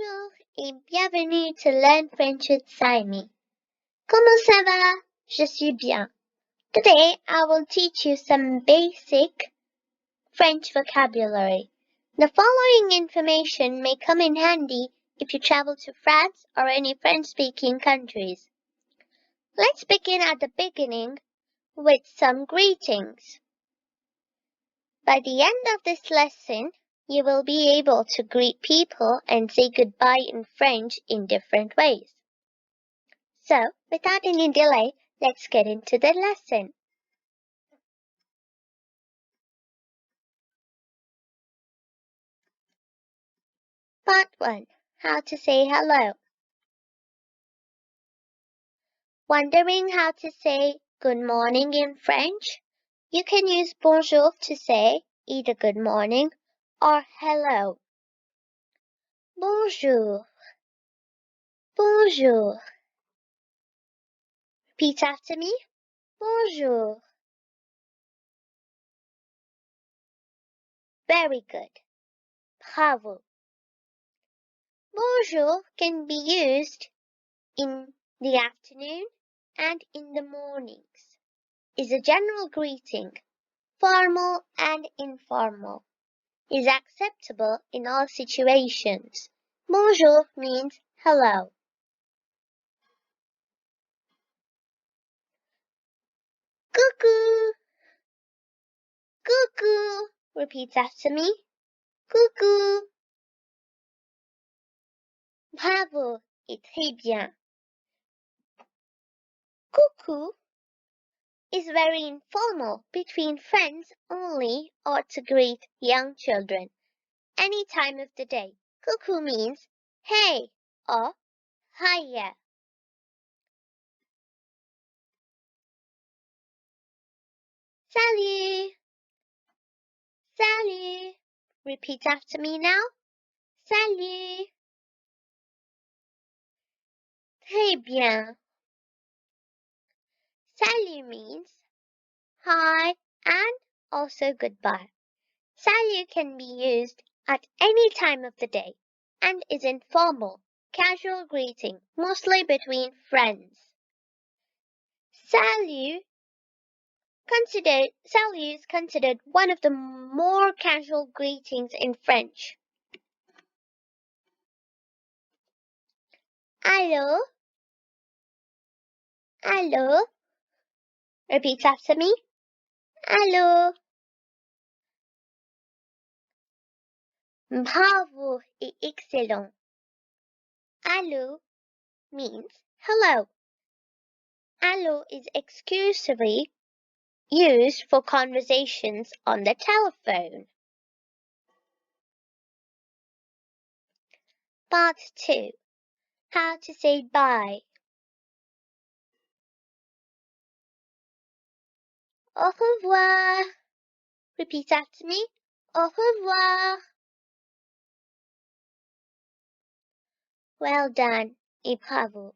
Bonjour et bienvenue to Learn French with SaiMee. Comment ça va? Je suis bien. Today I will teach you some basic French vocabulary. The following information may come in handy if you travel to France or any French-speaking countries. Let's begin at the beginning with some greetings. By the end of this lesson, you will be able to greet people and say goodbye in French in different ways. So, without any delay, let's get into the lesson. Part 1. How to say hello. Wondering how to say good morning in French? You can use bonjour to say either good morning or hello. Bonjour. Bonjour. Repeat after me. Bonjour. Very good. Bravo. Bonjour can be used in the afternoon and in the mornings. Is a general greeting, formal and informal. Is acceptable in all situations. Bonjour means hello. Coucou. Coucou. Repeat after me. Coucou. Bravo et très bien. Coucou is very informal between friends only or to greet young children. Any time of the day. Coucou means hey or hiya. Salut. Salut. Repeat after me now. Salut. Très bien. Salut means hi and also goodbye. Salut can be used at any time of the day and is informal, casual greeting, mostly between friends. Salut is considered one of the more casual greetings in French. Allô? Allô? Repeat after me. Allô? Bravo et excellent. Allô means hello. Allô is exclusively used for conversations on the telephone. Part 2. How to say bye. Au revoir. Repeat after me. Au revoir. Well done et bravo.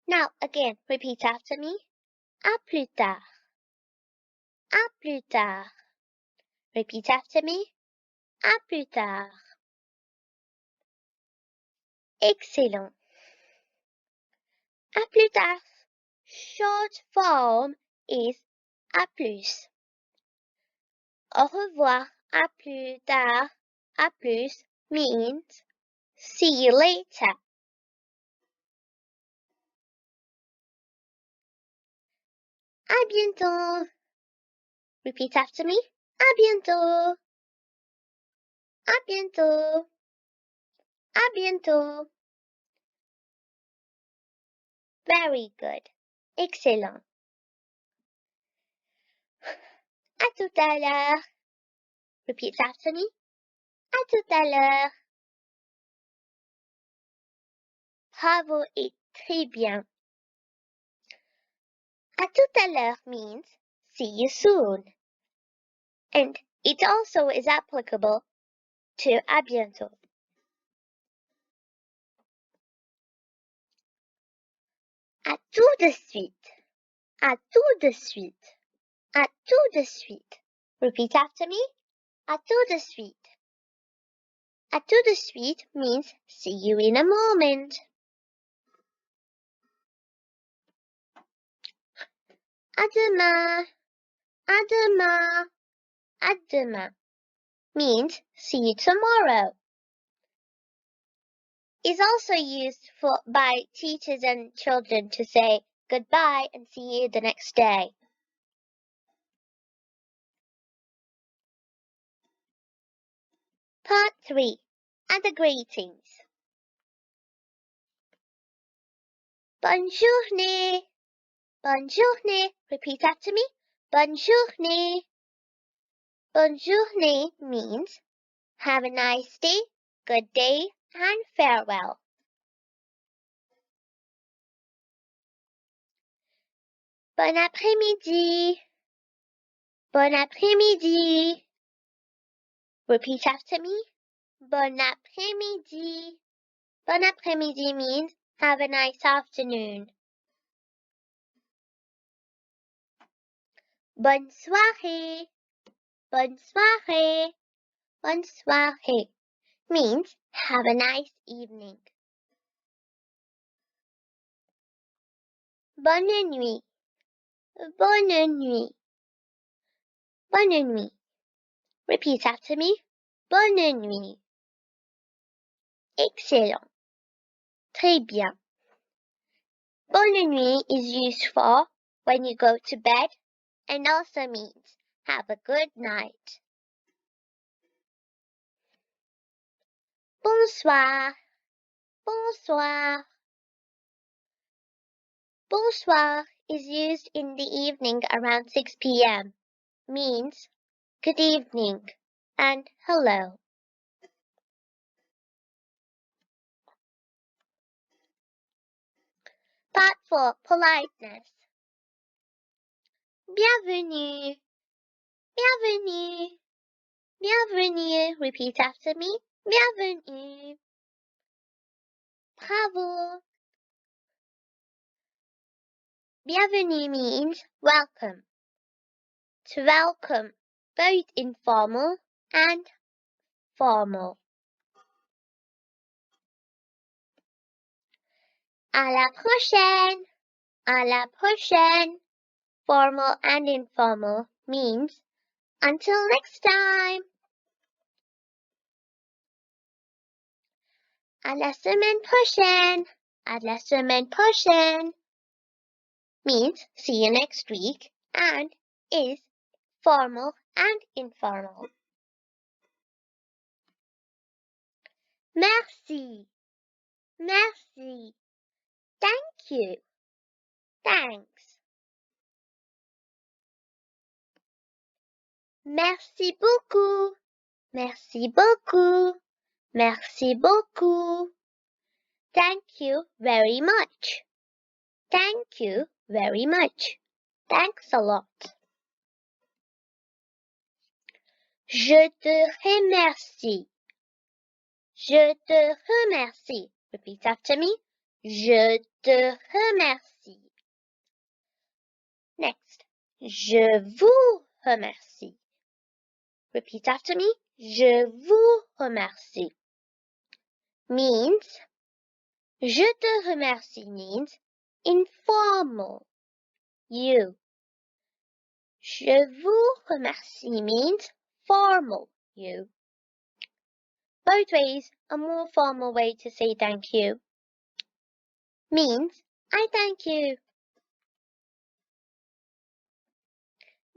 Now again, repeat after me. À plus tard. À plus tard. Repeat after me. À plus tard. Excellent. À plus tard. Short form is à plus. Au revoir, à plus tard, à plus means see you later. À bientôt. Repeat after me. À bientôt. À bientôt. À bientôt. Very good. Excellent. À tout à l'heure. Repeat after me. À tout à l'heure. Bravo et très bien. À tout à l'heure means see you soon. And it also is applicable to à bientôt. À tout de suite. À tout de suite. À tout de suite. Repeat after me. À tout de suite. À tout de suite means see you in a moment. À demain, à demain, à demain means see you tomorrow. Is also used by teachers and children to say goodbye and see you the next day. Part 3. Other greetings. Bonne journée. Bonne journée. Repeat after me. Bonne journée. Bonne journée means have a nice day, good day, and farewell. Bon après-midi. Bon après-midi. Repeat after me. Bon après-midi. Bon après-midi means have a nice afternoon. Bonne soirée. Bonne soirée. Bonne soirée means have a nice evening. Bonne nuit. Bonne nuit. Bonne nuit. Repeat after me. Bonne nuit. Excellent. Très bien. Bonne nuit is used for when you go to bed and also means have a good night. Bonsoir. Bonsoir. Bonsoir is used in the evening around 6 p.m. Means good evening and hello. Part 4. Politeness. Bienvenue. Bienvenue. Bienvenue. Repeat after me. Bienvenue. Bravo. Bienvenue means welcome. To welcome, both informal and formal. À la prochaine. À la prochaine. Formal and informal means until next time. À la semaine prochaine. À la semaine prochaine means see you next week and is formal and informal. Merci. Merci. Thank you. Thanks. Merci beaucoup. Merci beaucoup. Merci beaucoup. Thank you very much. Thank you very much. Thanks a lot. Je te remercie. Je te remercie. Repeat after me. Je te remercie. Next. Je vous remercie. Repeat after me. Je vous remercie. Means je te remercie means informal. You. Je vous remercie means formal. You. Both ways, a more formal way to say thank you means I thank you.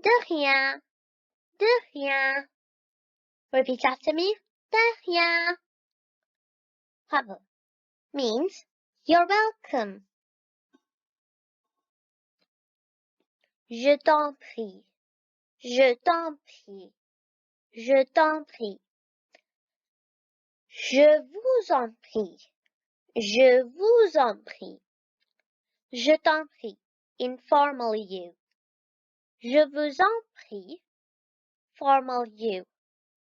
De rien. De rien. Repeat after me. De rien. Bravo. Means you're welcome. Je t'en prie. Je t'en prie. Je t'en prie. Je vous en prie. Je vous en prie. Je t'en prie. Informal you. Je vous en prie. Formal you.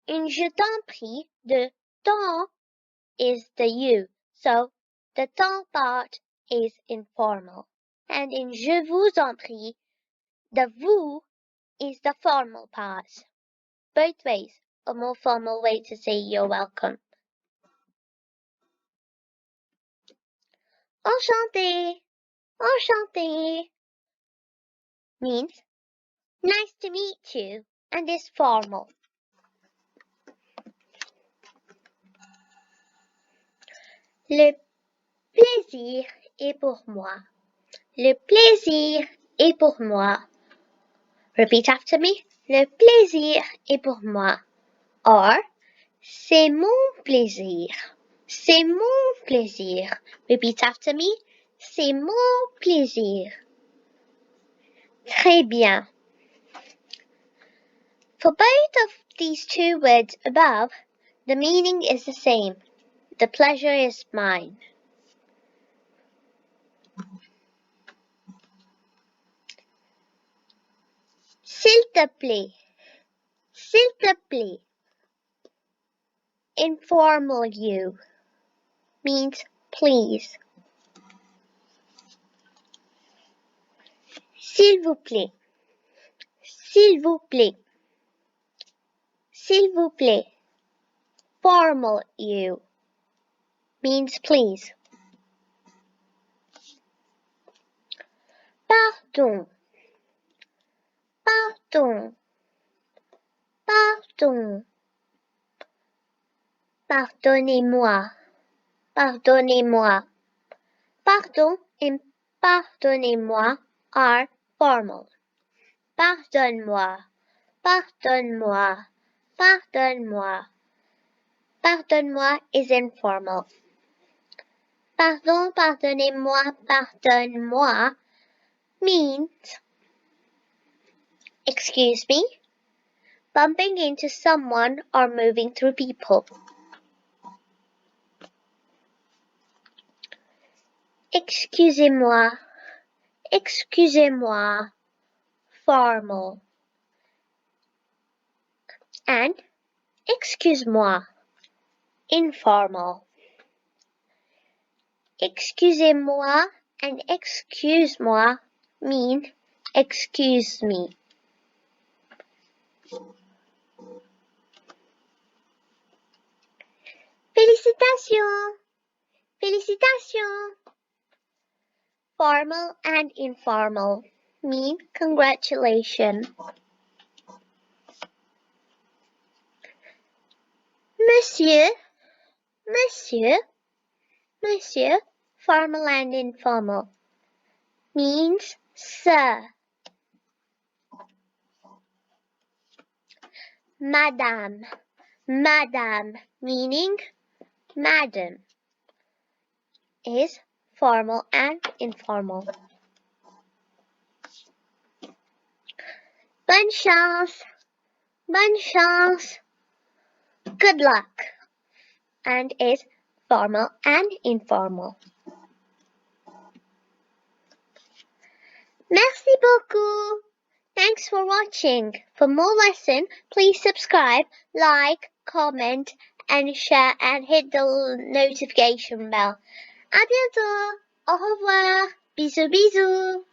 In je t'en prie, the temps is the you. So the temps part is informal. And in je vous en prie, the vous is the formal part. Both ways, a more formal way to say you're welcome. Enchanté. Enchanté means nice to meet you and is formal. Le plaisir est pour moi. Le plaisir est pour moi. Repeat after me. Le plaisir est pour moi. Or, c'est mon plaisir. C'est mon plaisir. Repeat after me. C'est mon plaisir. Très bien. For both of these two words above, the meaning is the same. The pleasure is mine. S'il te plaît. S'il te plaît. Informal you means please. S'il vous plaît. S'il vous plaît. S'il vous plaît. Formal you means please. Pardon. Pardon. Pardon. Pardonnez-moi. Pardonnez-moi. Pardon and pardonnez-moi are formal. Pardonne-moi. Pardonne-moi. Pardonne-moi. Pardonne-moi is informal. Pardon, pardonnez-moi, pardonne-moi means excuse me, bumping into someone or moving through people. Excusez-moi. Excusez-moi. Formal. And excuse-moi. Informal. Excusez-moi and excuse-moi mean excuse me. Félicitations! Félicitations! Formal and informal mean congratulations. Monsieur, monsieur, monsieur, formal and informal means sir. Madame, madame meaning madam is formal and informal. Bonne chance, bonne chance, good luck, and is formal and informal. Merci beaucoup. Thanks for watching. For more lessons, please subscribe, like, comment, and share, and hit the notification bell. À bientôt. Au revoir. Bisous, bisous.